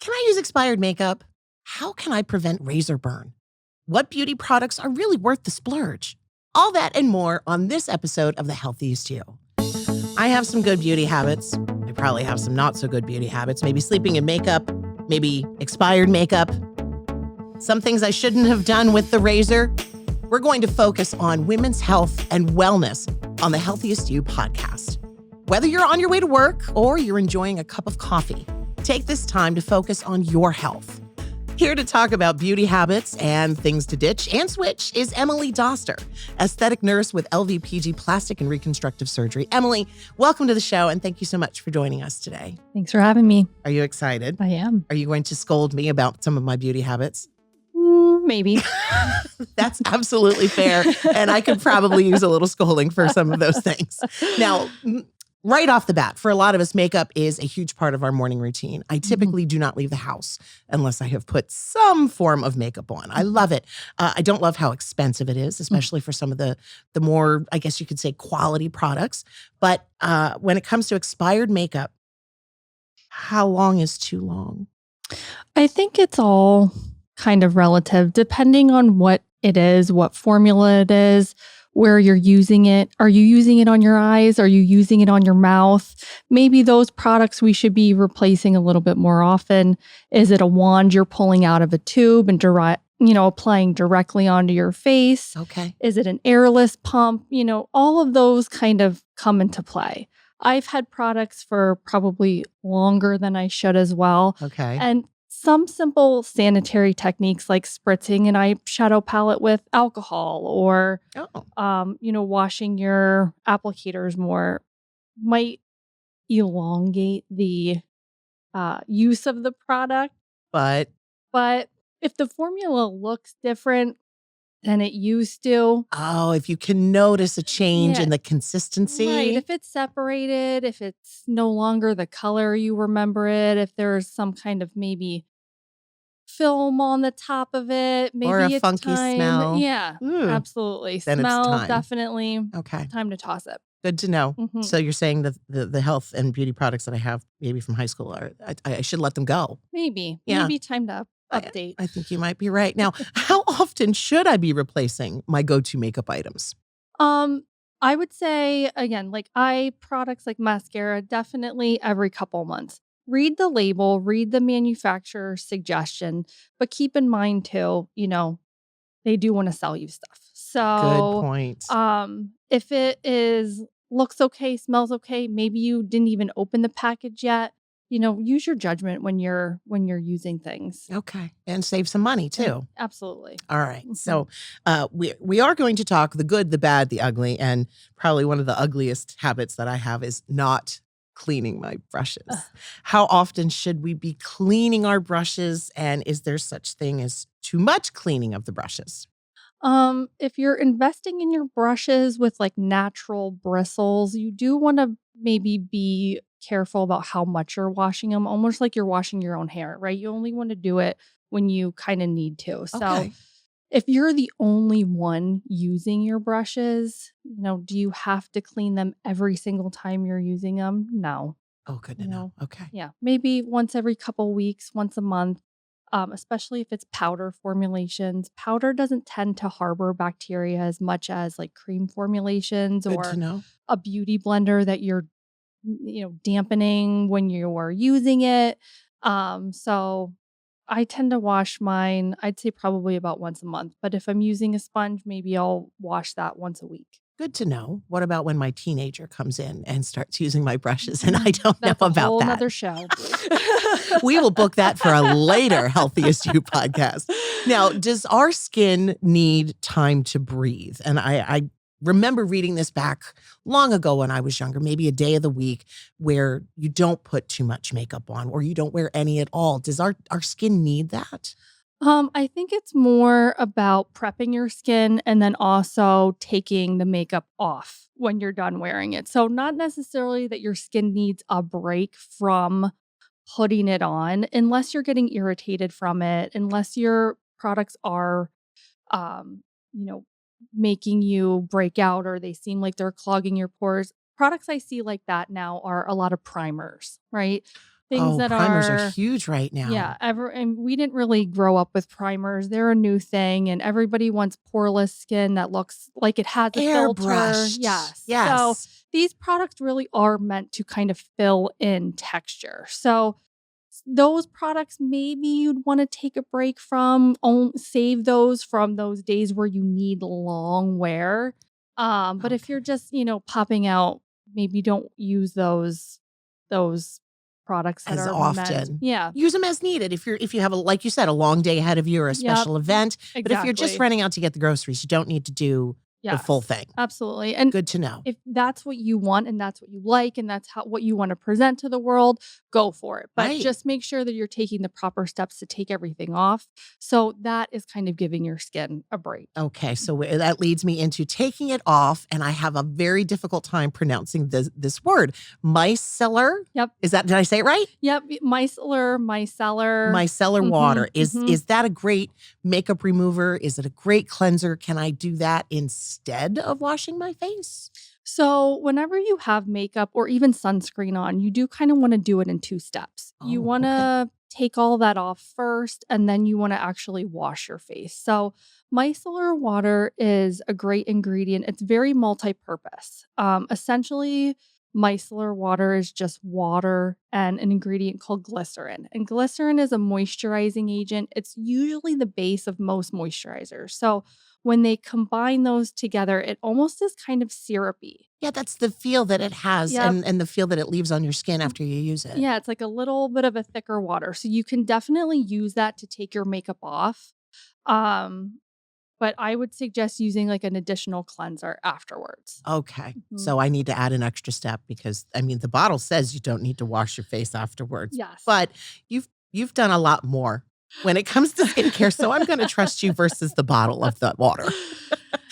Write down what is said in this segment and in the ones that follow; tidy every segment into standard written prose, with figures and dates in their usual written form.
Can I use expired makeup? How can I prevent razor burn? What beauty products are really worth the splurge? All that and more on this episode of The Healthiest You. I have some good beauty habits. I probably have some not so good beauty habits. Maybe sleeping in makeup, maybe expired makeup. Some things I shouldn't have done with the razor. We're going to focus on women's health and wellness on the Healthiest You podcast. Whether you're on your way to work or you're enjoying a cup of coffee, take this time to focus on your health. Here to talk about beauty habits and things to ditch and switch is Emily Doster, aesthetic nurse with LVPG Plastic and Reconstructive Surgery. Emily, welcome to the show, and thank you so much for joining us today. Thanks for having me. Are you excited? I am. Are you going to scold me about some of my beauty habits? Maybe. That's absolutely fair. And I could probably use a little scolding for some of those things. Now, right off the bat, for a lot of us, makeup is a huge part of our morning routine. I typically do not leave the house unless I have put some form of makeup on. I love it. I don't love how expensive it is, especially for some of the more, I guess you could say, quality products. But when it comes to expired makeup, how long is too long? I think it's all kind of relative, depending on what it is, what formula it is, where you're using it. Are you using it on your eyes? Are you using it on your mouth? Maybe those products we should be replacing a little bit more often. Is it a wand you're pulling out of a tube and applying directly onto your face? Okay. Is it an airless pump? All of those kind of come into play. I've had products for probably longer than I should as well. Okay. And some simple sanitary techniques like spritzing an eyeshadow palette with alcohol or, washing your applicators more might elongate the use of the product. But if the formula looks different than it used to. Oh, if you can notice a change in the consistency. Right. If it's separated, if it's no longer the color you remember it, if there's some kind of maybe film on the top of it, maybe or a it's funky time. smell. Yeah, absolutely. Then it's Smell, time. Definitely. Okay. Time to toss it. Good to know. Mm-hmm. So you're saying that the health and beauty products that I have maybe from high school I should let them go. Maybe. Yeah. Maybe time to update. I think you might be right. Now, how often should I be replacing my go-to makeup items? I would say, again, like eye products like mascara, definitely every couple months. Read the label, read the manufacturer's suggestion, but keep in mind too, they do want to sell you stuff. So good point. If it looks okay, smells okay, maybe you didn't even open the package yet, use your judgment when you're using things. Okay. And save some money too. Absolutely. All right. So we are going to talk the good, the bad, the ugly, and probably one of the ugliest habits that I have is not cleaning my brushes. How often should we be cleaning our brushes? And is there such thing as too much cleaning of the brushes? If you're investing in your brushes with like natural bristles, you do want to maybe be careful about how much you're washing them, almost like you're washing your own hair, right? You only want to do it when you kind of need to. So if you're the only one using your brushes, do you have to clean them every single time you're using them? No. Oh, good to know. Okay. Yeah. Maybe once every couple weeks, once a month, especially if it's powder formulations. Powder doesn't tend to harbor bacteria as much as like cream formulations Good or to know. a beauty blender that you're, dampening when you are using it. So I tend to wash mine, I'd say probably about once a month. But if I'm using a sponge, maybe I'll wash that once a week. Good to know. What about when my teenager comes in and starts using my brushes and I don't know That's a about whole that? nother show. We will book that for a later Healthiest You podcast. Now, does our skin need time to breathe? And I remember reading this back long ago when I was younger, maybe a day of the week where you don't put too much makeup on or you don't wear any at all. Does our skin need that? I think it's more about prepping your skin and then also taking the makeup off when you're done wearing it. So not necessarily that your skin needs a break from putting it on unless you're getting irritated from it, unless your products are, making you break out or they seem like they're clogging your pores. Products I see like that now are a lot of primers, right? Things Oh, that primers are are huge right now. yeah, and we didn't really grow up with primers. They're a new thing, and everybody wants poreless skin that looks like it has a filter. Airbrushed. Yes. So Yes. these products really are meant to kind of fill in texture. So those products maybe you'd want to take a break from, save those from those days where you need long wear. But if you're Okay. just, popping out, maybe don't use those products that As are meant. often. Yeah. Use them as needed. If you have a, like you said, a long day ahead of you or a Yep. special event. But if you're just Exactly. running out to get the groceries, you don't need to do the full Yes. thing. Absolutely. And Good to know. if that's what you want and that's what you like and that's what you want to present to the world, go for it. But Right. just make sure that you're taking the proper steps to take everything off. So that is kind of giving your skin a break. Okay, so that leads me into taking it off, and I have a very difficult time pronouncing this word. Micellar? Yep. Did I say it right? Yep. Micellar. Micellar water. Is that a great makeup remover? Is it a great cleanser? Can I do that instead of washing my face? So, whenever you have makeup or even sunscreen on, you do kind of want to do it in two steps. You Oh, want okay. to take all that off first, and then you want to actually wash your face. So, micellar water is a great ingredient. It's very multi purpose. Essentially, micellar water is just water and an ingredient called glycerin. And glycerin is a moisturizing agent, it's usually the base of most moisturizers. So, when they combine those together, it almost is kind of syrupy. Yeah, that's the feel that it has Yep. and the feel that it leaves on your skin after you use it. Yeah, it's like a little bit of a thicker water. So you can definitely use that to take your makeup off. Um, but I would suggest using like an additional cleanser afterwards. Okay. Mhm. So I need to add an extra step because I mean the bottle says you don't need to wash your face afterwards. Yes. But you've done a lot more when it comes to skincare, so I'm going to trust you versus the bottle of the water.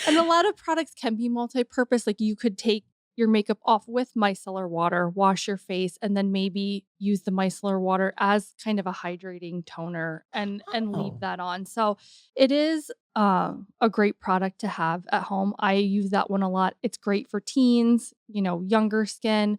And a lot of products can be multi-purpose. Like you could take your makeup off with micellar water, wash your face, and then maybe use the micellar water as kind of a hydrating toner and leave Oh. that on. So it is a great product to have at home. I use that one a lot. It's great for teens, younger skin.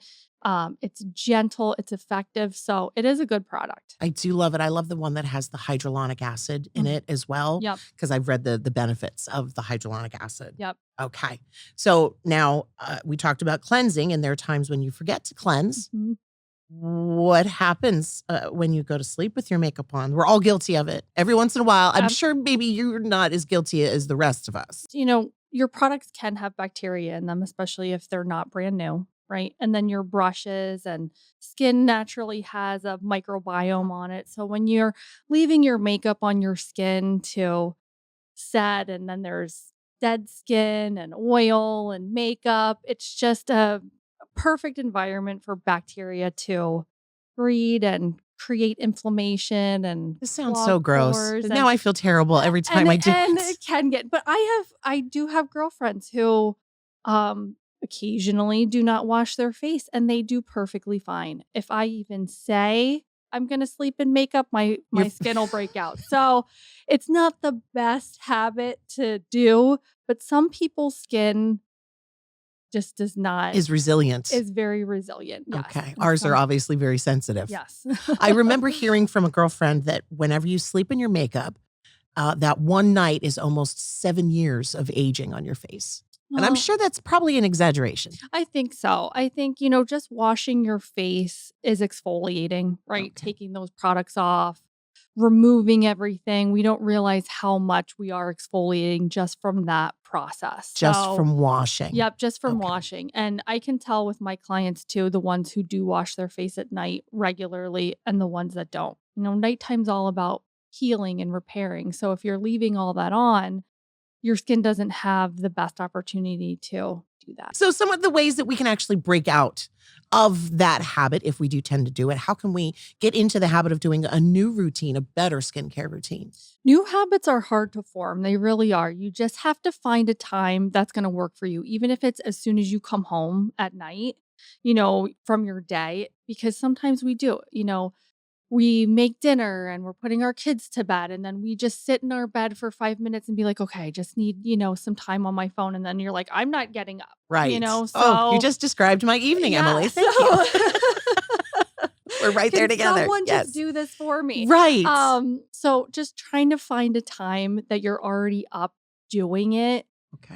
It's gentle, it's effective. So it is a good product. I do love it. I love the one that has the hyaluronic acid in it as well Yep. because I've read the benefits of the hyaluronic acid. Yep. Okay. So now we talked about cleansing, and there are times when you forget to cleanse. Mhm. What happens when you go to sleep with your makeup on? We're all guilty of it. Every once in a while, I'm Ab- sure maybe you're not as guilty as the rest of us. Your products can have bacteria in them, especially if they're not brand new, right? And then your brushes and skin naturally has a microbiome on it. So when you're leaving your makeup on your skin to set, and then there's dead skin and oil and makeup, it's just a perfect environment for bacteria to breed and create inflammation and This sounds clog so gross. pores. Now I feel terrible every time I do And it. it can get, but I do have girlfriends who occasionally do not wash their face and they do perfectly fine. If I even say I'm going to sleep in makeup, my You're- skin will break out. So, it's not the best habit to do, but some people's skin just does not Is resilient. is very resilient. Yes. Okay. And Ours are obviously very sensitive. yes. I remember hearing from a girlfriend that whenever you sleep in your makeup, that one night is almost 7 years of aging on your face. And I'm Well, sure that's probably an exaggeration. I think so. I think, just washing your face is exfoliating, right? Okay. Taking those products off, removing everything. We don't realize how much we are exfoliating just from that process. Just So, from washing. yep, just from Okay. washing. And I can tell with my clients too, the ones who do wash their face at night regularly and the ones that don't. Nighttime's all about healing and repairing. So if you're leaving all that on, your skin doesn't have the best opportunity to do that. So some of the ways that we can actually break out of that habit, if we do tend to do it, how can we get into the habit of doing a new routine, a better skincare routine? New habits are hard to form. They really are. You just have to find a time that's going to work for you, even if it's as soon as you come home at night, from your day, because sometimes we do, we make dinner and we're putting our kids to bed, and then we just sit in our bed for 5 minutes and be like, okay, I just need, some time on my phone. And then you're like, I'm not getting up. Right. So Oh, you just described my evening, yeah, Emily. Thank you. We're right there Can together. someone Yes. just do this for me? Right. So just trying to find a time that you're already up doing it, Okay.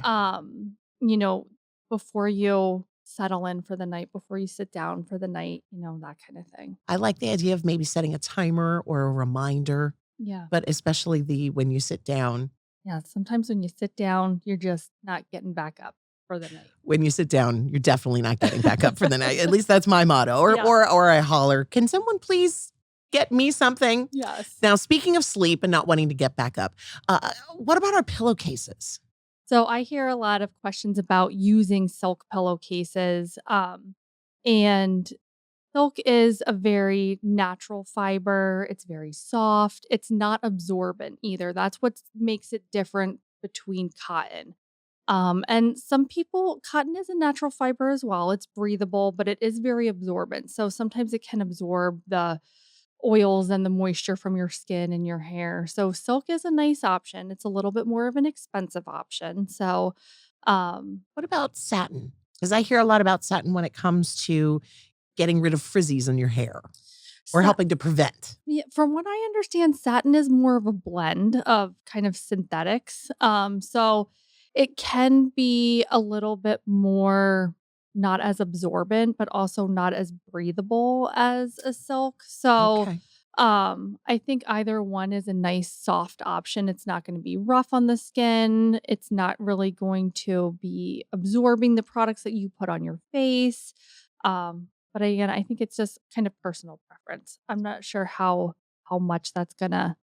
you know, before you settle in for the night, before you sit down for the night, that kind of thing. I like the idea of maybe setting a timer or a reminder, Yeah. but especially when you sit down. Yeah. Sometimes when you sit down, you're just not getting back up for the night. When you sit down, you're definitely not getting back up for the night. At least that's my motto. Or Yeah. or I holler, "Can someone please get me something?" Yes. Now, speaking of sleep and not wanting to get back up, what about our pillowcases? So I hear a lot of questions about using silk pillowcases. And silk is a very natural fiber. It's very soft. It's not absorbent either. That's what makes it different between cotton. And some people, cotton is a natural fiber as well. It's breathable, but it is very absorbent. So sometimes it can absorb the oils and the moisture from your skin and your hair. So silk is a nice option. It's a little bit more of an expensive option. So, What about satin? Because I hear a lot about satin when it comes to getting rid of frizzies in your hair or sa- helping to prevent. yeah, from what I understand, satin is more of a blend of kind of synthetics. So it can be a little bit more not as absorbent, but also not as breathable as a silk. So Okay. I think either one is a nice soft option. It's not going to be rough on the skin. It's not really going to be absorbing the products that you put on your face. But again, I think it's just kind of personal preference. I'm not sure how much that's gonna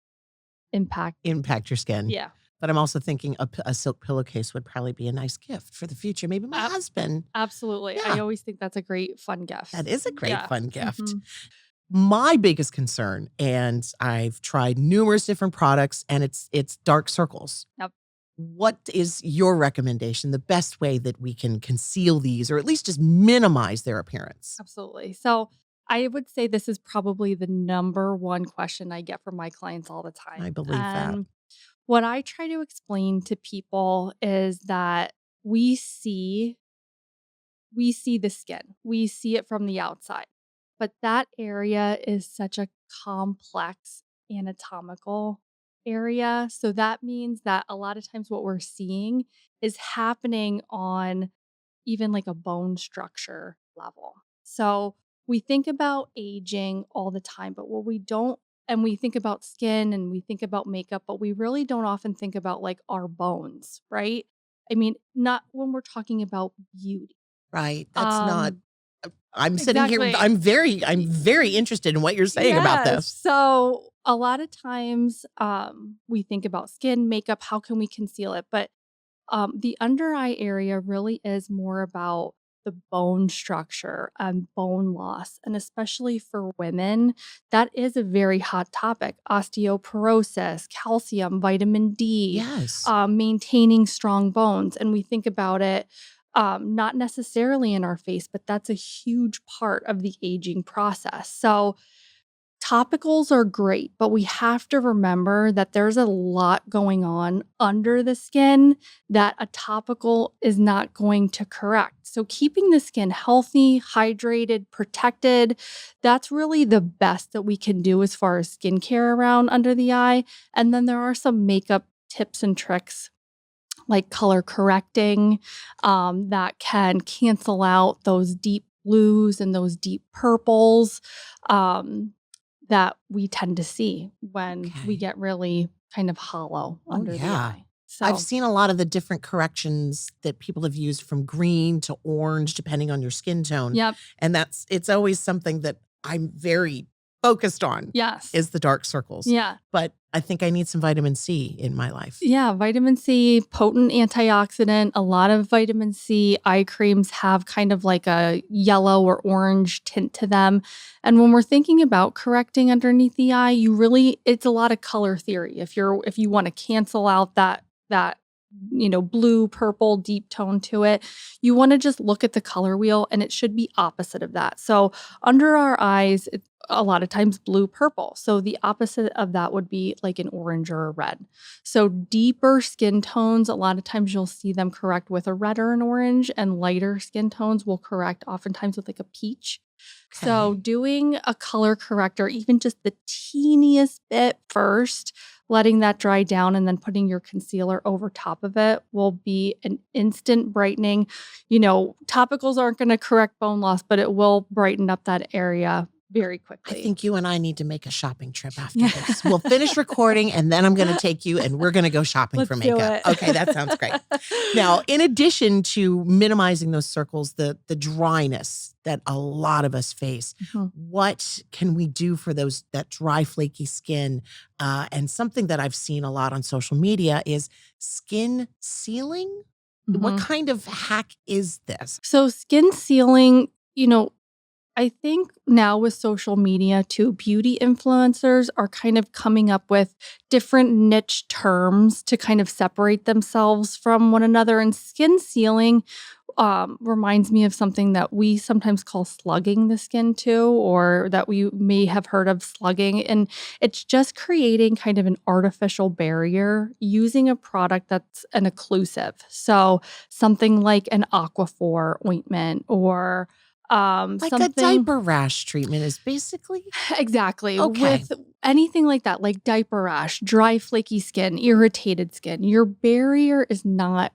impact. Impact your skin. Yeah, But I'm also thinking a silk pillowcase would probably be a nice gift for the future. Maybe my ab- husband. absolutely. I Yeah, always think that's a great fun gift. that is a great Yeah. fun gift. Mhm. My biggest concern, and I've tried numerous different products, and it's dark circles. Yep. What is your recommendation, the best way that we can conceal these or at least just minimize their appearance? Absolutely. So I would say this is probably the number one question I get from my clients all the I time. believe that. And what I try to explain to people is that we see we see the skin. We see it from the outside. But that area is such a complex anatomical area. So that means that a lot of times what we're seeing is happening on even like a bone structure level. So we think about aging all the time, but what we don't, and we think about skin and we think about makeup, but we really don't often think about like our bones, right? I mean, not when we're talking about beauty. Right. That's not Um, I'm sitting here exactly. I'm very interested in what you're saying about Yes. this. So a lot of times we think about skin, makeup, how can we conceal it? But the under eye area really is more about the bone structure and bone loss. And especially for women, that is a very hot topic. Osteoporosis, calcium, vitamin D, Yes. maintaining strong bones. And we think about it not necessarily in our face, but that's a huge part of the aging process. So, topicals are great, but we have to remember that there's a lot going on under the skin that a topical is not going to correct. So, keeping the skin healthy, hydrated, protected, that's really the best that we can do as far as skincare around under the eye. And then there are some makeup tips and tricks like color correcting that can cancel out those deep blues and those deep purples. That we tend to see when we Okay. get really kind of hollow Oh, under the yeah. eye. I've So, seen a lot of the different corrections that people have used from green to orange, depending on your skin tone. yep. And it's always something that I'm very focused on Yes. is the dark circles. Yeah. But I think I need some vitamin C in my life. Yeah. Vitamin C, potent antioxidant. A lot of vitamin C eye creams have kind of like a yellow or orange tint to them. And when we're thinking about correcting underneath the eye, it's a lot of color theory. If you want to cancel out that blue, purple, deep tone to it. You want to just look at the color wheel and it should be opposite of that. So under our eyes, it's a lot of times blue, purple. So the opposite of that would be like an orange or a red. So deeper skin tones, a lot of times you'll see them correct with a red or an orange, and lighter skin tones will correct oftentimes with like a peach. So Okay. doing a color corrector, even just the teeniest bit first, letting that dry down and then putting your concealer over top of it will be an instant brightening. Topicals aren't going to correct bone loss, but it will brighten up that area very I quickly. think you and I need to make a shopping trip after Yeah. this. We'll finish recording and then I'm going to take you and we're going to go shopping for Let's do makeup. it. Okay, that sounds great. Now, in addition to minimizing those circles, the dryness that a lot of us face, Mhm. what can we do for that dry, flaky skin? And something that I've seen a lot on social media is skin sealing. What Mhm. kind of hack is this? So skin sealing, I think now with social media too, beauty influencers are kind of coming up with different niche terms to kind of separate themselves from one another. And skin sealing reminds me of something that we sometimes call slugging the skin too, or that we may have heard of slugging. And it's just creating kind of an artificial barrier using a product that's an occlusive. So something like an Aquaphor ointment or Like a something diaper rash treatment is basically exactly okay. with anything like that, like diaper rash, dry, flaky skin, irritated skin. Your barrier is not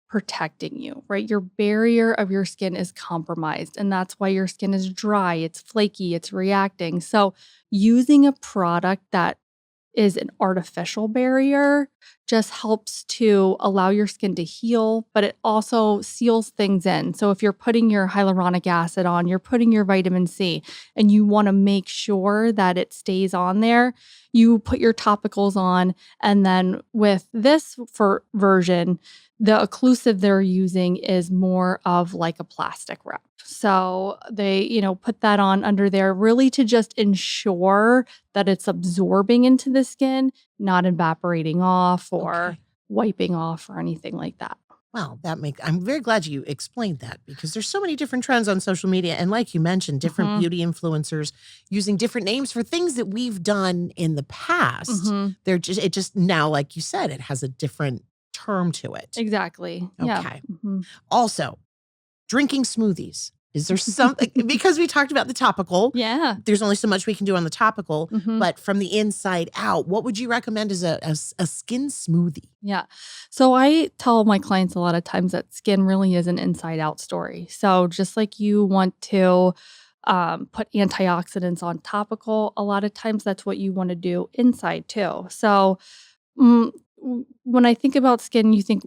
protecting you, right? Your barrier of your skin is compromised, and that's why your skin is dry, it's flaky, it's reacting. So, using a product that is an artificial barrier just helps to allow your skin to heal, but it also seals things in. So if you're putting your hyaluronic acid on, you're putting your vitamin C, and you want to make sure that it stays on there, you put your topicals on. And then with this for version, the occlusive they're using is more of like a plastic wrap. So they, put that on under there really to just ensure that it's absorbing into the skin, not evaporating off or Okay. wiping off or anything like that. Well, I'm very glad you explained that because there's so many different trends on social media. And like you mentioned, different Mhm. beauty influencers using different names for things that we've done in the past. Mhm. It just now, like you said, it has a different term to it. Exactly. Yeah. Okay. Mhm. Also, drinking smoothies. Is there something because we talked about the topical, Yeah. there's only so much we can do on the topical, Mhm. but from the inside out, what would you recommend as a skin smoothie? Yeah. So I tell my clients a lot of times that skin really is an inside out story. So just like you want to put antioxidants on topical, a lot of times that's what you want to do inside too. So when I think about skin, you think,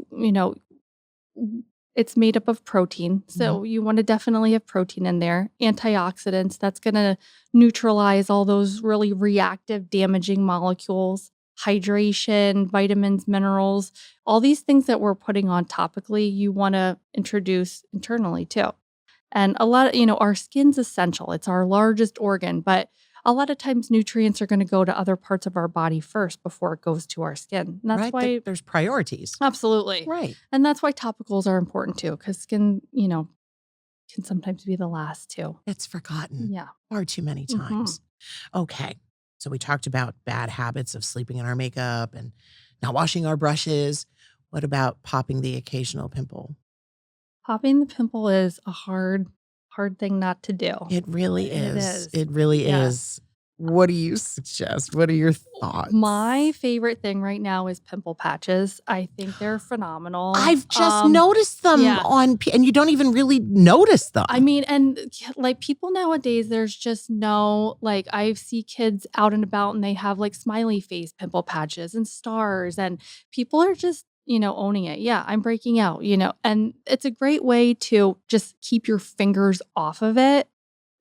it's made up of protein. Mhm. So you want to definitely have protein in there. Antioxidants, that's going to neutralize all those really reactive, damaging molecules. Hydration, vitamins, minerals, all these things that we're putting on topically, you want to introduce internally too. And a lot of, our skin's essential. It's our largest organ, but a lot of times nutrients are going to go to other parts of our body first before it goes to our skin. And that's Right? why There's priorities. absolutely. Right. And that's why topicals are important too, because skin, can sometimes be the last too. It's forgotten Yeah. far too many Mhm. times. Okay. So we talked about bad habits of sleeping in our makeup and not washing our brushes. What about popping the occasional pimple? Popping the pimple is a hard thing not to do. It really It is. is. It really Yeah. is. What do you suggest? What are your My thoughts? favorite thing right now is pimple patches. I think they're phenomenal. I've just noticed them Yeah. and you don't even really notice them. I mean, and like people nowadays, there's just no, like, I see kids out and about and they have like smiley face pimple patches and stars, and people are just, owning it. Yeah, I'm breaking out, and it's a great way to just keep your fingers off of it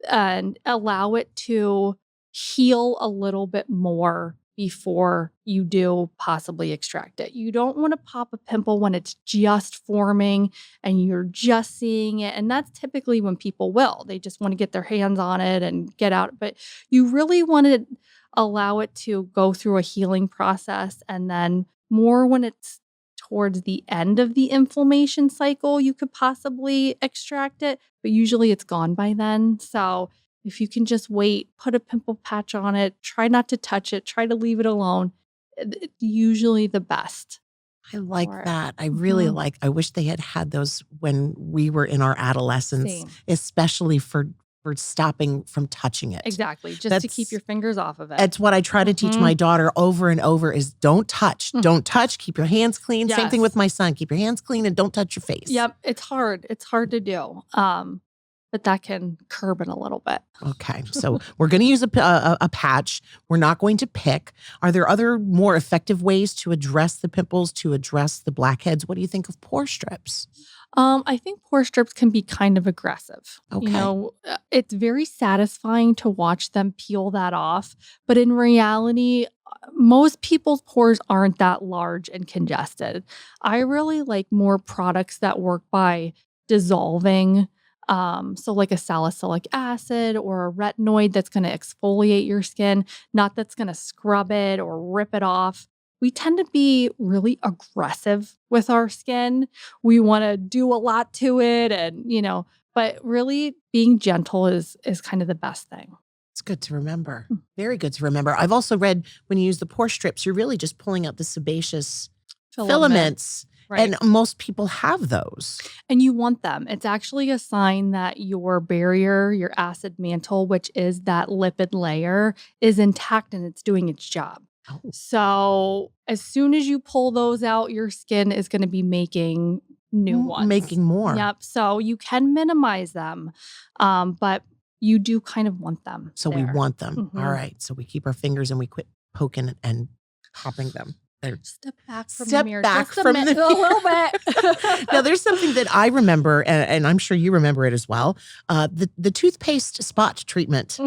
and allow it to heal a little bit more before you do possibly extract it. You don't want to pop a pimple when it's just forming and you're just seeing it. And that's typically when people will. They just want to get their hands on it and get out. But you really want to allow it to go through a healing process. And then more when it's towards the end of the inflammation cycle, you could possibly extract it, but usually it's gone by then. So if you can just wait, put a pimple patch on it, try not to touch it, try to leave it alone. It's usually the best I like for it. that. I really Mhm. I wish they had those when we were in our adolescence, Same. especially for for stopping from touching it. Exactly. Just to keep your fingers off of it. That's what I try to teach my daughter over and over is don't touch. Don't touch. Keep your hands clean. Yes. Same thing with my son. Keep your hands clean and don't touch your face. Yep. It's hard. It's hard to do. But that can curb it a little bit. Okay. So we're going to use a patch. We're not going to pick. Are there other more effective ways to address the pimples, to address the blackheads? What do you think of pore strips? I think pore strips can be kind of aggressive. Okay. You know, it's very satisfying to watch them peel that off. But in reality, most people's pores aren't that large and congested. I really like more products that work by dissolving. So like a salicylic acid or a retinoid that's going to exfoliate your skin, not that's going to scrub it or rip it off. We tend to be really aggressive with our skin. We want to do a lot to it and, but really being gentle is kind of the best thing. It's good to remember. Very good to remember. I've also read when you use the pore strips, you're really just pulling out the sebaceous filaments. Right. And most people have those. And you want them. It's actually a sign that your barrier, your acid mantle, which is that lipid layer, is intact and it's doing its job. Oh. So as soon as you pull those out, your skin is going to be making new ones. Making more. Yep. So you can minimize them, but you do kind of want them. So we want them. All right. So we keep our fingers and we quit poking and popping them. Step back from the mirror. Just a little bit. Now, there's something that I remember, and I'm sure you remember it as well. The toothpaste spot treatment.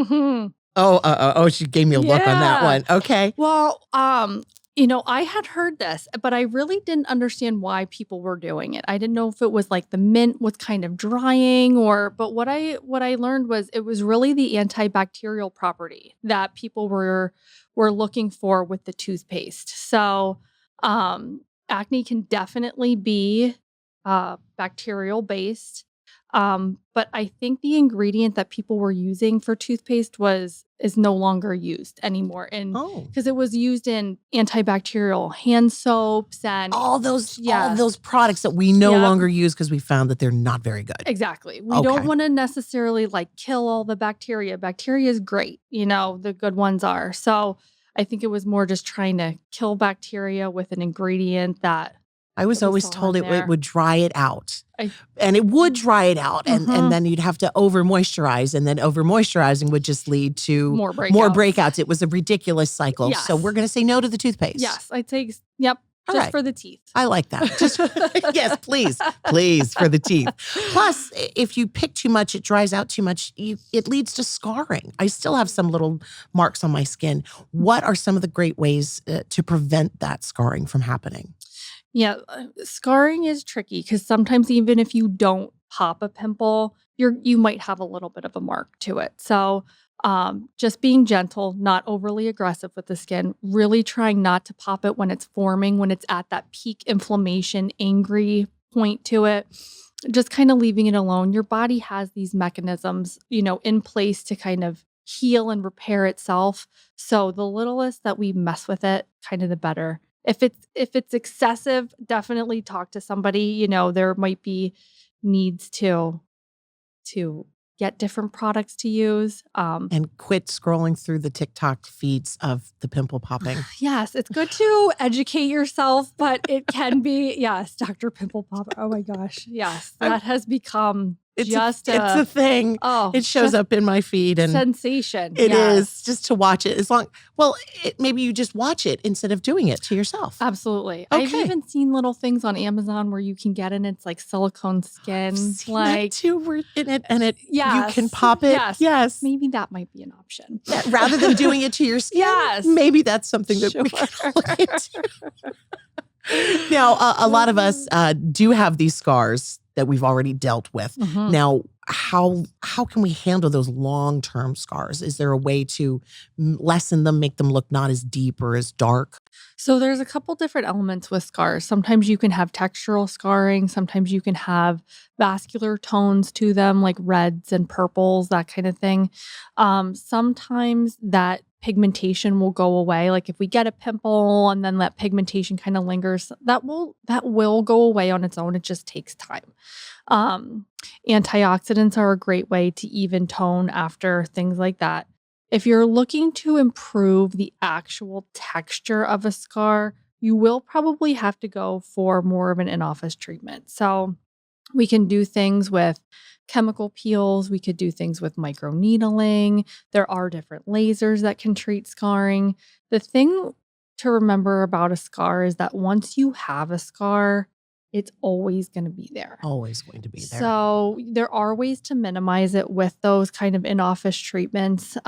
Oh, she gave me a look on that one. Okay. Well, I had heard this, but I really didn't understand why people were doing it. I didn't know if it was like the mint was kind of drying but what I learned was it was really the antibacterial property that people were looking for with the toothpaste. So, acne can definitely be bacterial based. But I think the ingredient that people were using for toothpaste is no longer used anymore. And because it was used in antibacterial hand soaps and all those products that we no longer use because we found that they're not very good. Exactly. We don't want to necessarily kill all the bacteria. Bacteria is great. The good ones are. So I think it was more just trying to kill bacteria with an ingredient that I was always told it would dry it out. And it would dry it out. And then you'd have to over moisturize. And then over moisturizing would just lead to more breakouts. It was a ridiculous cycle. Yes. So we're going to say no to the toothpaste. Yes, I'd say, yep. Just for the teeth. I like that. Just yes, please for the teeth. Plus, if you pick too much, it dries out too much. It leads to scarring. I still have some little marks on my skin. What are some of the great ways to prevent that scarring from happening? Yeah, scarring is tricky because sometimes even if you don't pop a pimple, you might have a little bit of a mark to it. So just being gentle, not overly aggressive with the skin, really trying not to pop it when it's forming, when it's at that peak inflammation, angry point to it, just kind of leaving it alone. Your body has these mechanisms, in place to kind of heal and repair itself. So the littlest that we mess with it, kind of the better. If it's excessive, definitely talk to somebody. There might be needs to get different products to use. And quit scrolling through the TikTok feeds of the pimple popping. Yes, it's good to educate yourself, but it can be, yes, Dr. Pimple Popper. Oh my gosh. Yes, that has become it's a thing. Oh, it shows up in my feed and sensation. It is just to watch it maybe you just watch it instead of doing it to yourself. Absolutely. Okay. I've even seen little things on Amazon where you can get in it's like silicone skin. I've seen that too, we're in it and you can pop it. Yes. Maybe that might be an option. Rather than doing it to your skin. Yes. Maybe that's something that we can look into. Now, a lot of us do have these scars that we've already dealt with. Now, how can we handle those long-term scars? Is there a way to lessen them, make them look not as deep or as dark? So there's a couple different elements with scars. Sometimes you can have textural scarring. Sometimes you can have vascular tones to them, like reds and purples, that kind of thing. Sometimes that pigmentation will go away. Like if we get a pimple and then that pigmentation kind of lingers, that will go away on its own. It just takes time. Antioxidants are a great way to even tone after things like that. If you're looking to improve the actual texture of a scar, you will probably have to go for more of an in-office treatment. So we can do things with chemical peels. We could do things with microneedling. There are different lasers that can treat scarring. The thing to remember about a scar is that once you have a scar, it's always going to be there. Always going to be there. So there are ways to minimize it with those kind of in-office treatments,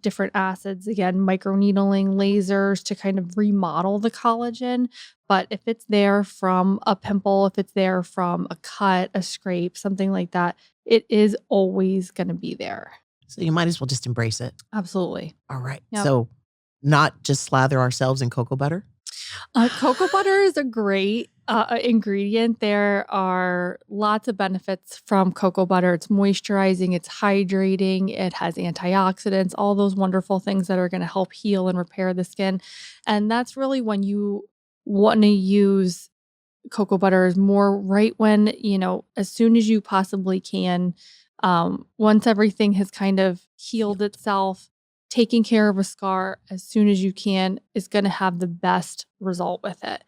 different acids, again, microneedling, lasers to kind of remodel the collagen. But if it's there from a pimple, if it's there from a cut, a scrape, something like that, it is always going to be there. So you might as well just embrace it. Absolutely. All right. Yep. So not just slather ourselves in cocoa butter? Cocoa butter is a great ingredient. There are lots of benefits from cocoa butter. It's moisturizing, it's hydrating, it has antioxidants, all those wonderful things that are going to help heal and repair the skin. And that's really when you want to use cocoa butter is more right when, as soon as you possibly can, once everything has kind of healed itself, taking care of a scar as soon as you can is going to have the best result with it.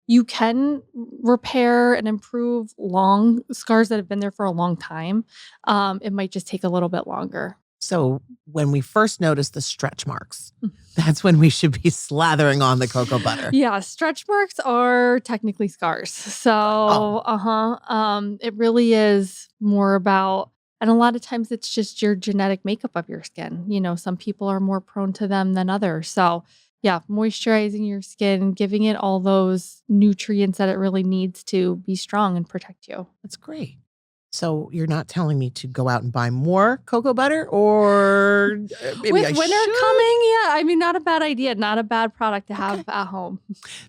You can repair and improve long scars that have been there for a long time. It might just take a little bit longer. So when we first notice the stretch marks, that's when we should be slathering on the cocoa butter. Yeah, stretch marks are technically scars. So, it really is more about, and a lot of times it's just your genetic makeup of your skin. Some people are more prone to them than others. So yeah, moisturizing your skin, giving it all those nutrients that it really needs to be strong and protect you. That's great. So you're not telling me to go out and buy more cocoa butter, or maybe With I winter should? coming, not a bad idea, not a bad product to have at home.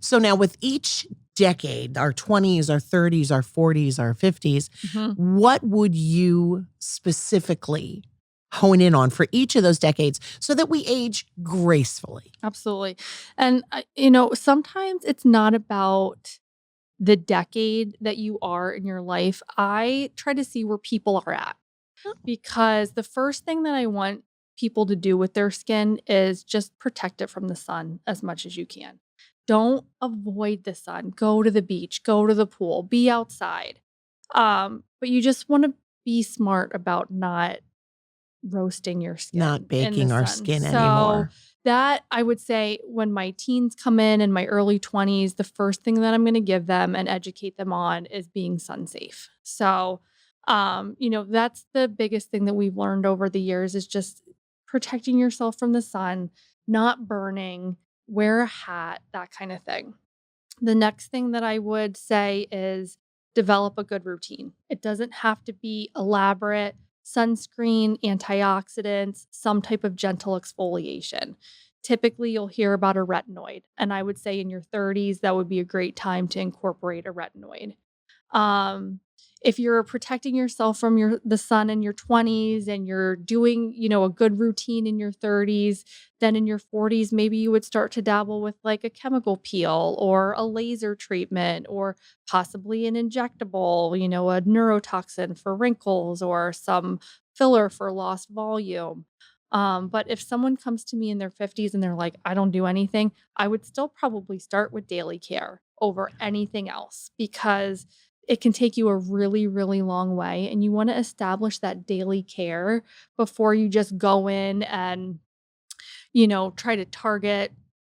So now with each decade, our 20s, our 30s, our 40s, our 50s, what would you specifically hone in on for each of those decades so that we age gracefully? Absolutely. And, sometimes it's not about the decade that you are in your life. I try to see where people are at, because the first thing that I want people to do with their skin is just protect it from the sun as much as you can. Don't avoid the sun. Go to the beach, go to the pool, be outside. But you just want to be smart about not roasting your skin. Not baking our skin so anymore. That, I would say, when my teens come in my early 20s, the first thing that I'm going to give them and educate them on is being sun safe. So, that's the biggest thing that we've learned over the years is just protecting yourself from the sun, not burning, wear a hat, that kind of thing. The next thing that I would say is develop a good routine. It doesn't have to be elaborate. Sunscreen, antioxidants, some type of gentle exfoliation. Typically, you'll hear about a retinoid, and I would say in your 30s, that would be a great time to incorporate a retinoid. If you're protecting yourself from the sun in your 20s and you're doing, a good routine in your 30s, then in your 40s, maybe you would start to dabble with like a chemical peel or a laser treatment or possibly an injectable, a neurotoxin for wrinkles or some filler for lost volume. But if someone comes to me in their 50s and they're like, I don't do anything, I would still probably start with daily care over anything else, because it can take you a really, really long way. And you want to establish that daily care before you just go in and, try to target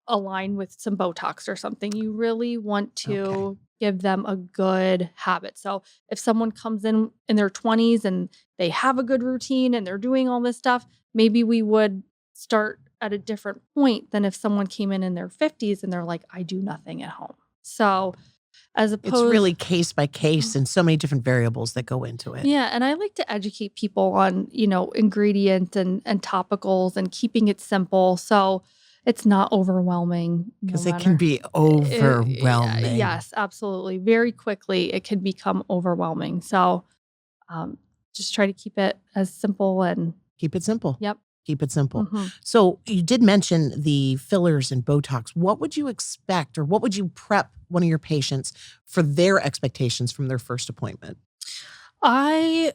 a line with some Botox or something. You really want to give them a good habit. So if someone comes in their 20s and they have a good routine and they're doing all this stuff, maybe we would start at a different point than if someone came in their 50s and they're like, I do nothing at home. So as opposed, it's really case by case and so many different variables that go into it. Yeah. And I like to educate people on, ingredients and topicals and keeping it simple. So it's not overwhelming. Because it can be overwhelming. Yes, absolutely. Very quickly, it can become overwhelming. So just try to keep it as simple and keep it simple. Yep. Keep it simple. Mhm. So you did mention the fillers and Botox. What would you expect, or what would you prep one of your patients for their expectations from their first appointment? I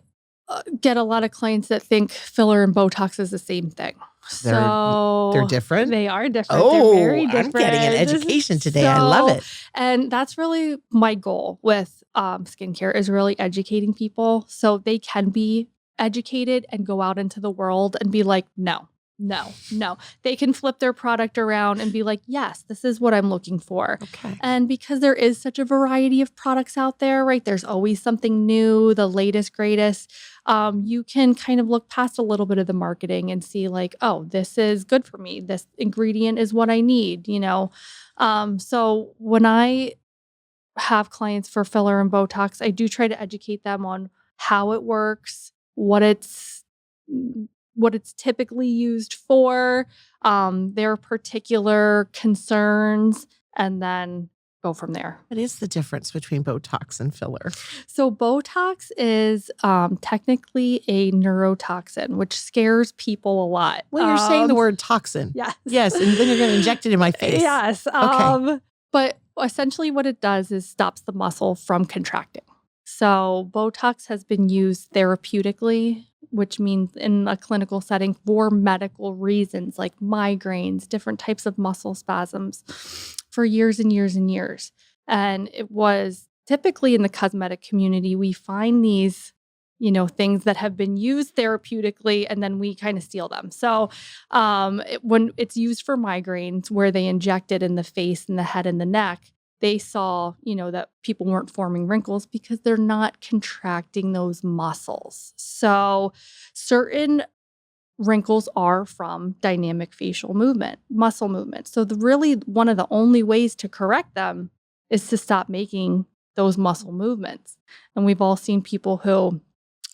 get a lot of clients that think filler and Botox is the same thing. They're they're So different? they are different. They're Oh, very I'm getting an different. education today. I love it. And that's really my goal with skincare, is really educating people so they can be educated and go out into the world and be like, no, no, no. They can flip their product around and be like, yes, this is what I'm looking for. Okay. And because there is such a variety of products out there, right? There's always something new, the latest, greatest. You can kind of look past a little bit of the marketing and see like, oh, this is good for me. This ingredient is what I need, you know? So when I have clients for filler and Botox, I do try to educate them on how it works, what it's typically used for, their particular concerns, and then go from there. What is the difference between Botox and filler? So Botox is technically a neurotoxin, which scares people a lot. Well, you're saying the word toxin. Yes. Yes, and then you're going to inject it in my face. Yes. Okay. But essentially what it does is stops the muscle from contracting. So Botox has been used therapeutically, which means in a clinical setting for medical reasons like migraines, different types of muscle spasms for years and years and years. And it was typically in the cosmetic community, we find these, things that have been used therapeutically, and then we kind of steal them. So when it's used for migraines, where they inject it in the face and the head and the neck, they saw, that people weren't forming wrinkles because they're not contracting those muscles. So certain wrinkles are from dynamic facial movement, muscle movement. So really one of the only ways to correct them is to stop making those muscle movements. And we've all seen people who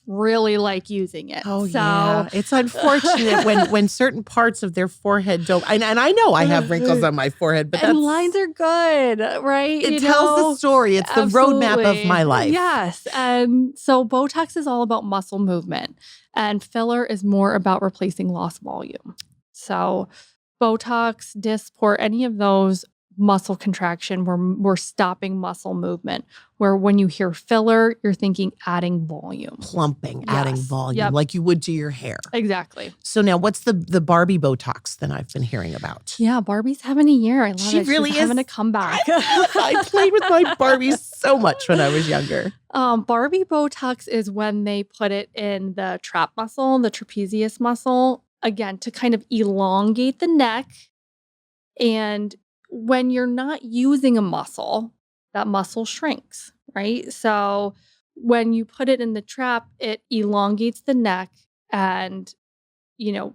really like using it. Oh, yeah. It's unfortunate when certain parts of their forehead don't. And I know I have wrinkles on my forehead, but and lines are good, right? It tells the story. It's the roadmap of my life. Yes. And so Botox is all about muscle movement, and filler is more about replacing lost volume. So Botox, Dysport, any of those, muscle contraction, we're stopping muscle movement. Where when you hear filler, you're thinking adding volume. Plumping, adding volume, Yep. like you would to your hair. Exactly. So now what's the Barbie Botox that I've been hearing about? Yeah, Barbie's having a year. I love She it. really She's is. having a comeback. I played with my Barbies so much when I was younger. Barbie Botox is when they put it in the trap muscle, the trapezius muscle, again, to kind of elongate the neck. And when you're not using a muscle, that muscle shrinks, right? So when you put it in the trap, it elongates the neck and,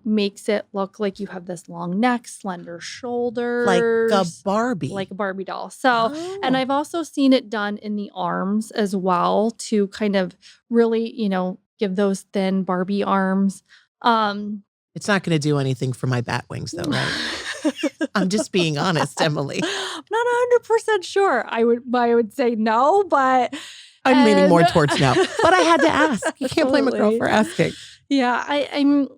makes it look like you have this long neck, slender shoulders. Like a Barbie. Like a Barbie doll. So, and I've also seen it done in the arms as well to kind of really, give those thin Barbie arms. It's not going to do anything for my bat wings though, right? I'm just being honest, Emily. I'm not 100% sure. I would say no, but I'm leaning more towards no. But I had to ask. You can't blame a girl Absolutely. for asking. Yeah, I'm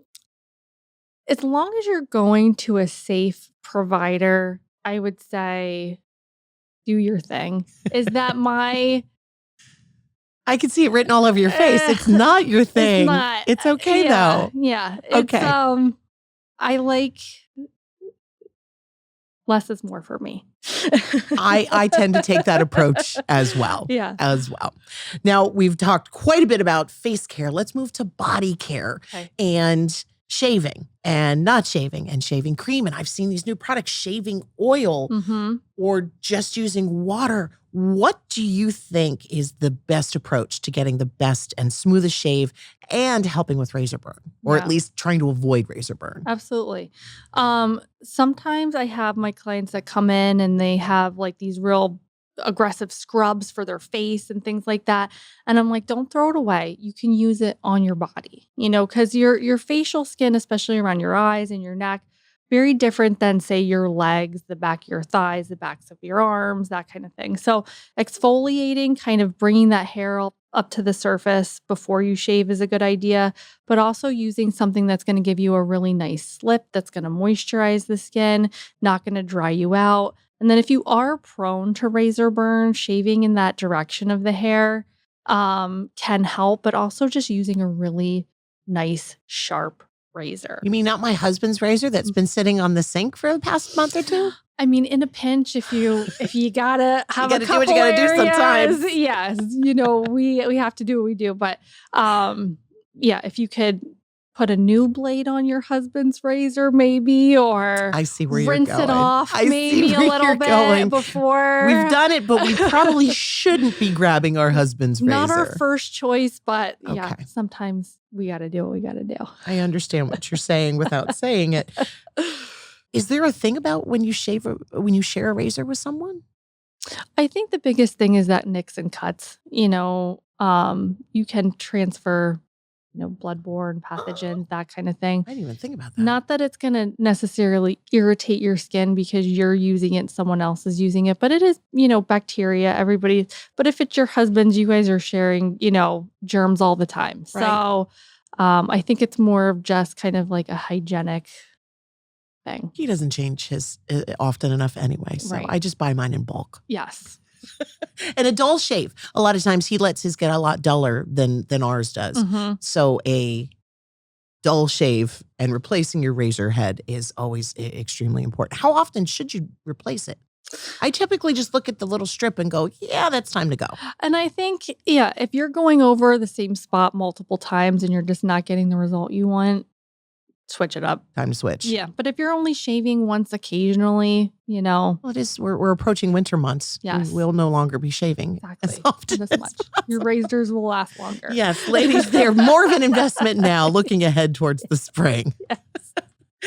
as long as you're going to a safe provider, I would say do your thing. Is that my I can see it written all over your face. It's not your thing. It's not. It's okay though. Yeah. Okay. I like less is more for me. I tend to take that approach as well. Yeah. Now, we've talked quite a bit about face care. Let's move to body care and shaving and not shaving and shaving cream. And I've seen these new products, shaving oil or just using water. What do you think is the best approach to getting the best and smoothest shave and helping with razor burn, or at least trying to avoid razor burn? Absolutely. Sometimes I have my clients that come in and they have like these real aggressive scrubs for their face and things like that. And I'm like, don't throw it away. You can use it on your body, because your facial skin, especially around your eyes and your neck, Very different than, say, your legs, the back of your thighs, the backs of your arms, that kind of thing. So exfoliating, kind of bringing that hair up to the surface before you shave is a good idea, but also using something that's going to give you a really nice slip that's going to moisturize the skin, not going to dry you out. And then if you are prone to razor burn, shaving in that direction of the hair can help, but also just using a really nice, sharp razor. You mean not my husband's razor that's been sitting on the sink for the past month or two? I mean, in a pinch, if you gotta have gotta a do what couple you gotta do areas, sometimes. yes, we have to do what we do. But yeah, if you could put a new blade on your husband's razor, maybe, or I see where you're rinse going. it off, I see maybe a where little you're bit going. before. We've done it, but we probably shouldn't be grabbing our husband's Not razor. our first choice, but yeah, Okay. sometimes we got to do what we got to do. I understand what you're saying without saying it. Is there a thing about when you share a razor with someone? I think the biggest thing is that nicks and cuts. You can transfer, bloodborne pathogens, that kind of thing. I didn't even think about that. Not that it's going to necessarily irritate your skin because you're using it, someone else is using it, but it is, bacteria, everybody. But if it's your husband's, you guys are sharing, germs all the time. Right. So I think it's more of just kind of like a hygienic thing. He doesn't change his often enough anyway, so Right. I just buy mine in bulk. Yes. And a dull shave. A lot of times he lets his get a lot duller than ours does. Mm-hmm. So a dull shave and replacing your razor head is always extremely important. How often should you replace it? I typically just look at the little strip and go, yeah, that's time to go. And I think, if you're going over the same spot multiple times and you're just not getting the result you want, switch it up. Time to switch. Yeah. But if you're only shaving once occasionally, Well, it is. We're approaching winter months. Yes. We'll no longer be shaving exactly as often this as much. Your razors will last longer. Yes, ladies, they're more of an investment now looking ahead towards the spring. Yes.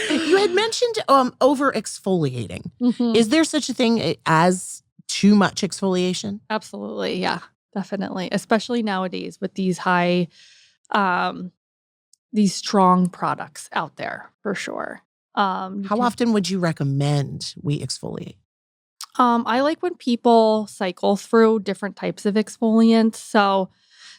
You had mentioned over exfoliating. Mhm. Is there such a thing as too much exfoliation? Absolutely. Yeah, definitely. Especially nowadays with these high, these strong products out there for sure. How often would you recommend we exfoliate? I like when people cycle through different types of exfoliants. So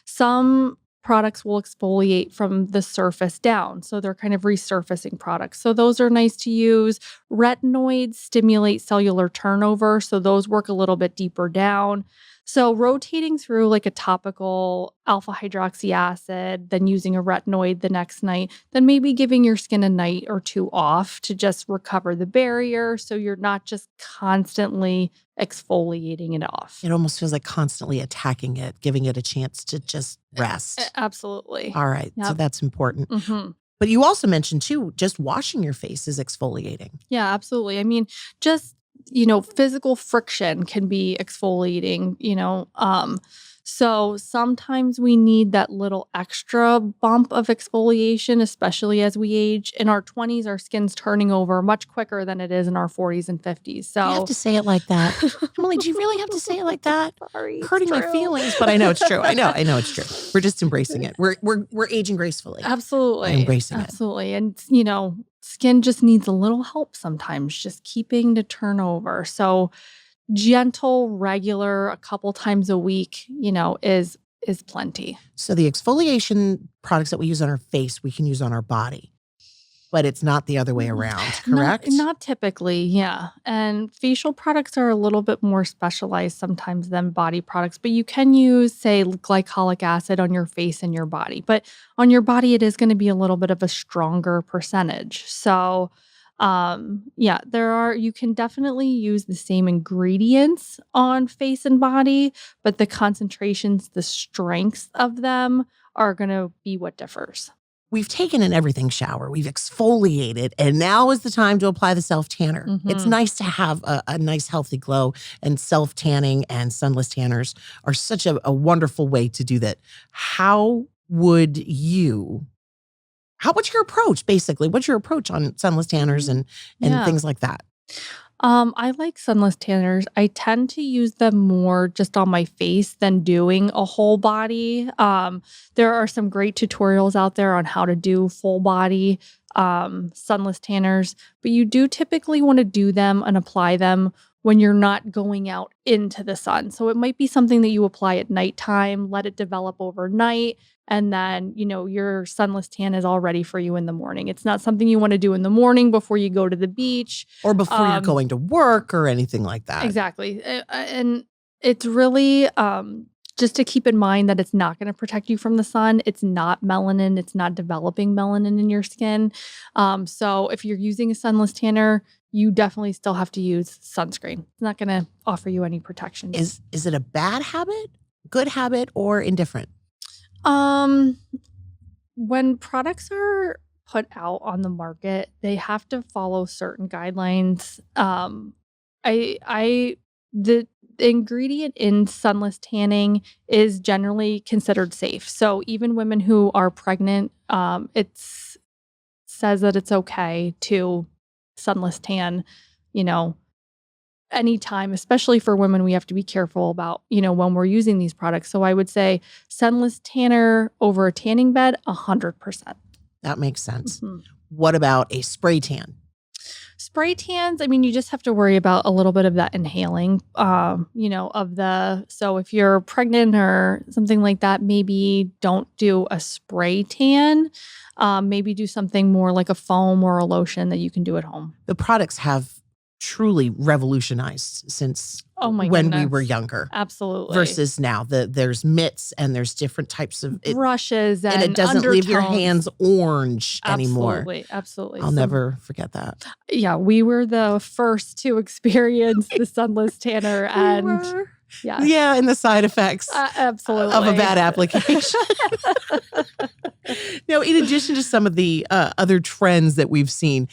some products will exfoliate from the surface down. So they're kind of resurfacing products. So those are nice to use. Retinoids stimulate cellular turnover. So those work a little bit deeper down. So rotating through like a topical alpha hydroxy acid, then using a retinoid the next night, then maybe giving your skin a night or two off to just recover the barrier. So you're not just constantly exfoliating it off. It almost feels like constantly attacking it, giving it a chance to just rest. Absolutely. All right. So Yep. that's important. Mm-hmm. But you also mentioned too, just washing your face is exfoliating. Yeah, absolutely. I mean, just, physical friction can be exfoliating, so sometimes we need that little extra bump of exfoliation, especially as we age. In our 20s, our skin's turning over much quicker than it is in our 40s and 50s. So You have to say it like that. Emily, do you really have to say it like that? Sorry, it's Hurting my true. feelings, but I know it's true. I know it's true. We're just embracing it. We're aging gracefully. Absolutely. I'm embracing it. Absolutely. And, skin just needs a little help sometimes, just keeping to turn over. So gentle, regular, a couple times a week, is plenty. So the exfoliation products that we use on our face, we can use on our body, but it's not the other way around, correct? Not typically, yeah. And facial products are a little bit more specialized sometimes than body products, but you can use, say, glycolic acid on your face and your body. But on your body, it is going to be a little bit of a stronger percentage. So, you can definitely use the same ingredients on face and body, but the concentrations, the strengths of them are going to be what differs. We've taken an everything shower, we've exfoliated, and now is the time to apply the self-tanner. Mhm. It's nice to have a nice healthy glow, and self-tanning and sunless tanners are such a wonderful way to do that. What's your approach, basically? What's your approach on sunless tanners and Yeah. things like that? I like sunless tanners. I tend to use them more just on my face than doing a whole body. There are some great tutorials out there on how to do full body sunless tanners, but you do typically want to do them and apply them when you're not going out into the sun. So it might be something that you apply at nighttime, let it develop overnight, and then, your sunless tan is all ready for you in the morning. It's not something you want to do in the morning before you go to the beach. Or before you're going to work or anything like that. Exactly. And it's really just to keep in mind that it's not going to protect you from the sun. It's not melanin. It's not developing melanin in your skin. So if you're using a sunless tanner, you definitely still have to use sunscreen. It's not going to offer you any protection. Is it a bad habit, good habit, or indifferent? When products are put out on the market, they have to follow certain guidelines. The ingredient in sunless tanning is generally considered safe. So even women who are pregnant, it says that it's okay to sunless tan, anytime, especially for women. We have to be careful about, when we're using these products. So I would say sunless tanner over a tanning bed, 100%. That makes sense. Mm-hmm. What about a spray tan? Spray tans, you just have to worry about a little bit of that inhaling, so if you're pregnant or something like that, maybe don't do a spray tan. Maybe do something more like a foam or a lotion that you can do at home. The products have truly revolutionized since when we were younger. Absolutely. Versus now. There's mitts and there's different types of brushes and it doesn't undertones. Leave your hands orange anymore. Absolutely. I'll never forget that. Yeah, we were the first to experience the sunless tanner Yeah, and the side effects absolutely of a bad application. Now, in addition to some of the other trends that we've seen,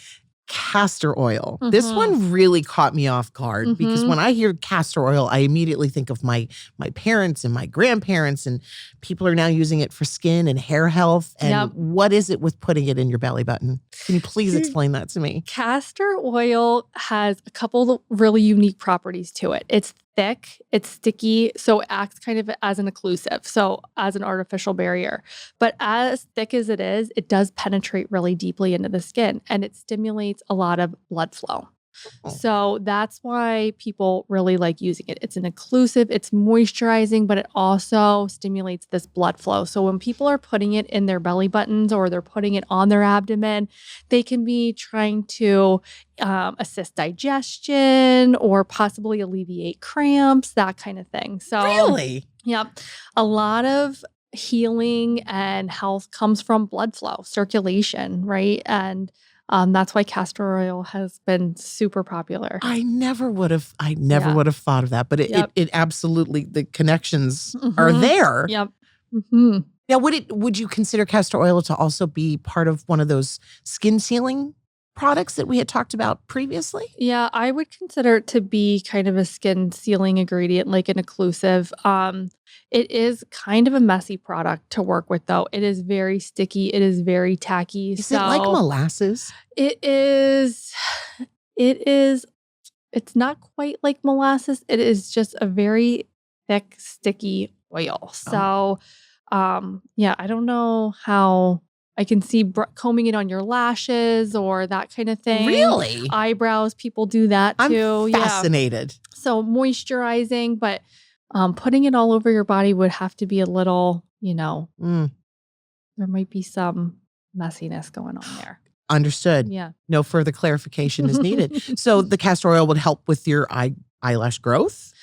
castor oil. Mm-hmm. This one really caught me off guard because when I hear castor oil, I immediately think of my parents and my grandparents, and people are now using it for skin and hair health. And what is it with putting it in your belly button? Can you please explain that to me? Castor oil has a couple of really unique properties to it. It's thick, it's sticky, so it acts kind of as an occlusive, so as an artificial barrier. But as thick as it is, it does penetrate really deeply into the skin, and it stimulates a lot of blood flow. Oh. So that's why people really like using it. It's an occlusive, it's moisturizing, but it also stimulates this blood flow. So when people are putting it in their belly buttons or they're putting it on their abdomen, they can be trying to assist digestion or possibly alleviate cramps, that kind of thing. So really? Yep. A lot of healing and health comes from blood flow, circulation, right? And that's why castor oil has been super popular. I never would have thought of that, but it absolutely, the connections are there. Yep. Mm-hmm. Now, would you consider castor oil to also be part of one of those skin sealing products that we had talked about previously? Yeah, I would consider it to be kind of a skin sealing ingredient, like an occlusive. It is kind of a messy product to work with, though. It is very sticky. It is very tacky. Is it like molasses? It is. It's not quite like molasses. It is just a very thick, sticky oil. So, I don't know how. I can see combing it on your lashes or that kind of thing. Really? Eyebrows, people do that too. I'm fascinated. Yeah. So moisturizing, but putting it all over your body would have to be a little, there might be some messiness going on there. Understood. Yeah. No further clarification is needed. So the castor oil would help with your eyelash growth?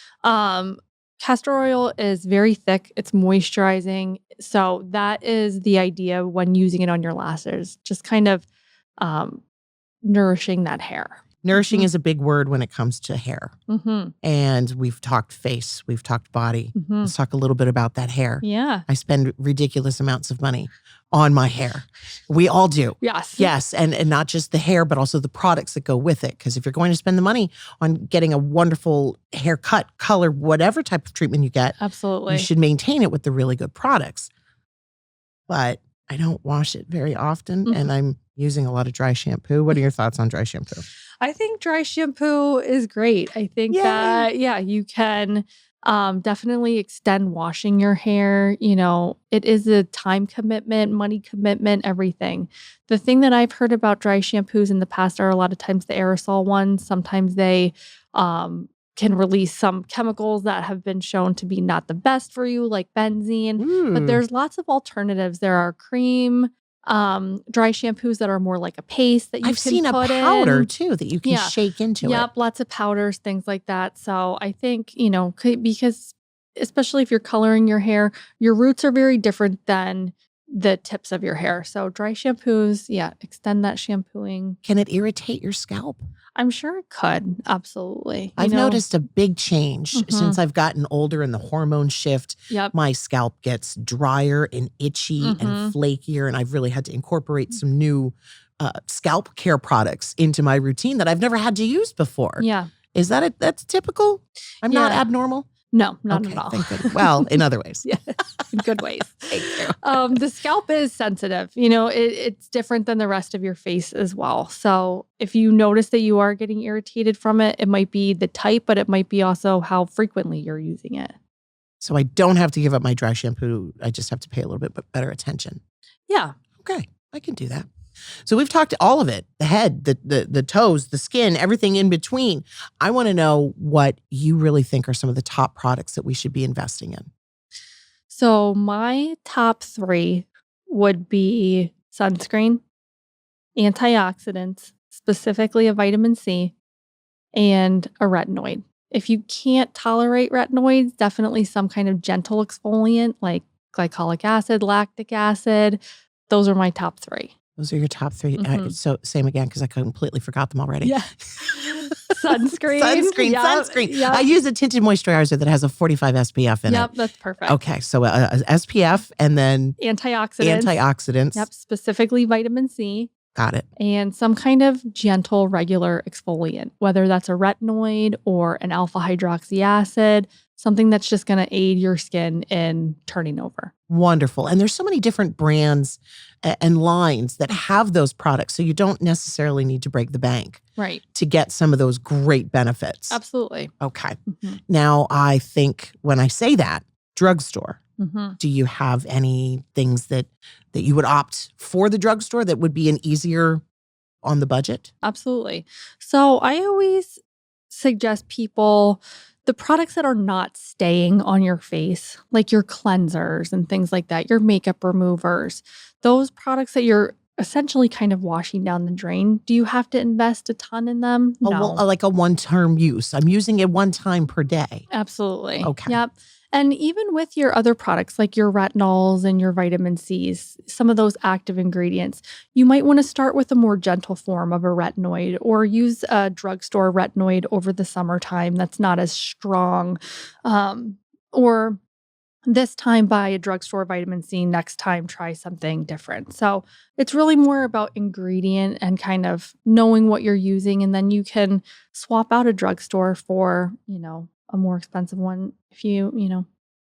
Castor oil is very thick. It's moisturizing. So that is the idea when using it on your lashes, just kind of nourishing that hair. Nourishing is a big word when it comes to hair. Mm-hmm. And we've talked face, we've talked body. Mm-hmm. Let's talk a little bit about that hair. Yeah. I spend ridiculous amounts of money on my hair. We all do. Yes. Yes. And not just the hair, but also the products that go with it. Because if you're going to spend the money on getting a wonderful haircut, color, whatever type of treatment you get, absolutely, you should maintain it with the really good products. But I don't wash it very often, and I'm using a lot of dry shampoo. What are your thoughts on dry shampoo? I think dry shampoo is great. I think that, you can Definitely extend washing your hair. It is a time commitment, money commitment, everything. The thing that I've heard about dry shampoos in the past are a lot of times the aerosol ones. Sometimes they can release some chemicals that have been shown to be not the best for you, like benzene. But there's lots of alternatives. There are cream dry shampoos that are more like a paste that you I've can seen a put powder in. too that you can shake into it. Yep, lots of powders, things like that. So I think, because especially if you're coloring your hair, your roots are very different than the tips of your hair. So dry shampoos, extend that shampooing. Can it irritate your scalp? I'm sure it could. Absolutely. I've noticed a big change since Mhm. I've gotten older and the hormone shift. Yep. My scalp gets drier and itchy and flakier, and I've really had to incorporate some new scalp care products into my routine that I've never had to use before. Yeah. Is that it? That's typical? I'm not Yeah. abnormal? No, not Okay, at all. thank goodness. Well, in other ways. Yeah, in good ways. Thank you. The scalp is sensitive. It's different than the rest of your face as well. So if you notice that you are getting irritated from it, it might be the type, but it might be also how frequently you're using it. So I don't have to give up my dry shampoo. I just have to pay a little bit better attention. Yeah. Okay, I can do that. So we've talked all of it, the head, the toes, the skin, everything in between. I want to know what you really think are some of the top products that we should be investing in. So my top 3 would be sunscreen, antioxidants, specifically a vitamin C, and a retinoid. If you can't tolerate retinoids, definitely some kind of gentle exfoliant like glycolic acid, lactic acid. Those are my top 3. Those are your top 3. So same again, because I completely forgot them already. Yeah. Sunscreen. Sunscreen. Yep. I use a tinted moisturizer that has a 45 SPF in it. Yep, that's perfect. Okay, so SPF and then Antioxidants. Yep, specifically vitamin C. Got it. And some kind of gentle, regular exfoliant, whether that's a retinoid or an alpha hydroxy acid, something that's just going to aid your skin in turning over. Wonderful. And there's so many different brands and lines that have those products. So you don't necessarily need to break the bank to get some of those great benefits. Absolutely. Okay. Now, I think when I say that, drugstore, do you have any things that you would opt for the drugstore that would be an easier on the budget? Absolutely. So I always suggest people the products that are not staying on your face, like your cleansers and things like that, your makeup removers, those products that you're essentially kind of washing down the drain. Do you have to invest a ton in them? No. Like a one-term use. I'm using it one time per day. Absolutely. Okay. Yep. And even with your other products like your retinols and your vitamin Cs, some of those active ingredients, you might want to start with a more gentle form of a retinoid or use a drugstore retinoid over the summertime that's not as strong. Or this time buy a drugstore vitamin C, next time try something different. So it's really more about ingredient and kind of knowing what you're using. And then you can swap out a drugstore for, a more expensive one if you,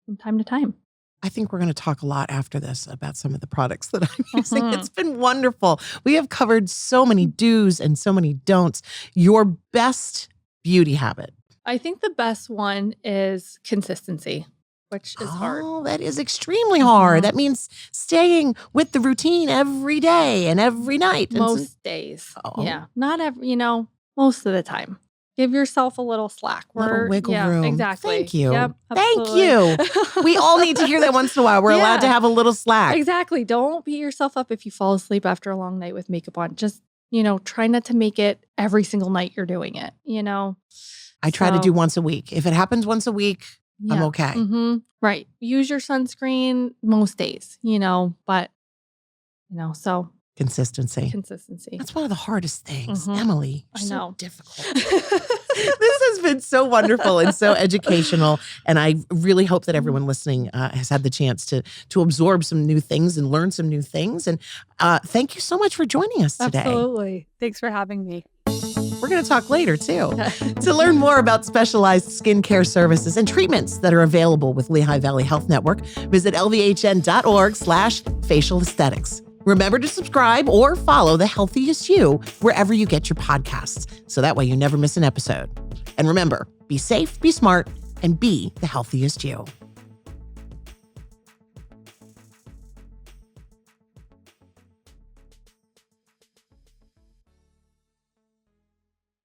from time to time. I think we're going to talk a lot after this about some of the products that I'm using. It's been wonderful. We have covered so many do's and so many don'ts. Your best beauty habit? I think the best one is consistency, which is hard. Oh, that is extremely hard. That means staying with the routine every day and every night. Most days. Oh. Yeah. Not every, most of the time. Give yourself a little slack. Little wiggle room. Exactly. Thank you. Yep, Thank you. We all need to hear that once in a while. We're allowed to have a little slack. Exactly. Don't beat yourself up if you fall asleep after a long night with makeup on. Just, try not to make it every single night you're doing it, I try to do once a week. If it happens once a week, I'm okay. Right. Use your sunscreen most days, but, so. Consistency. That's one of the hardest things, Emily. I know. So difficult. This has been so wonderful and so educational. And I really hope that everyone listening has had the chance to absorb some new things and learn some new things. And thank you so much for joining us today. Absolutely. Thanks for having me. We're going to talk later, too. To learn more about specialized skincare services and treatments that are available with Lehigh Valley Health Network, visit lvhn.org/facial aesthetics. Remember to subscribe or follow the Healthiest You wherever you get your podcasts, so that way you never miss an episode. And remember, be safe, be smart, and be the healthiest you.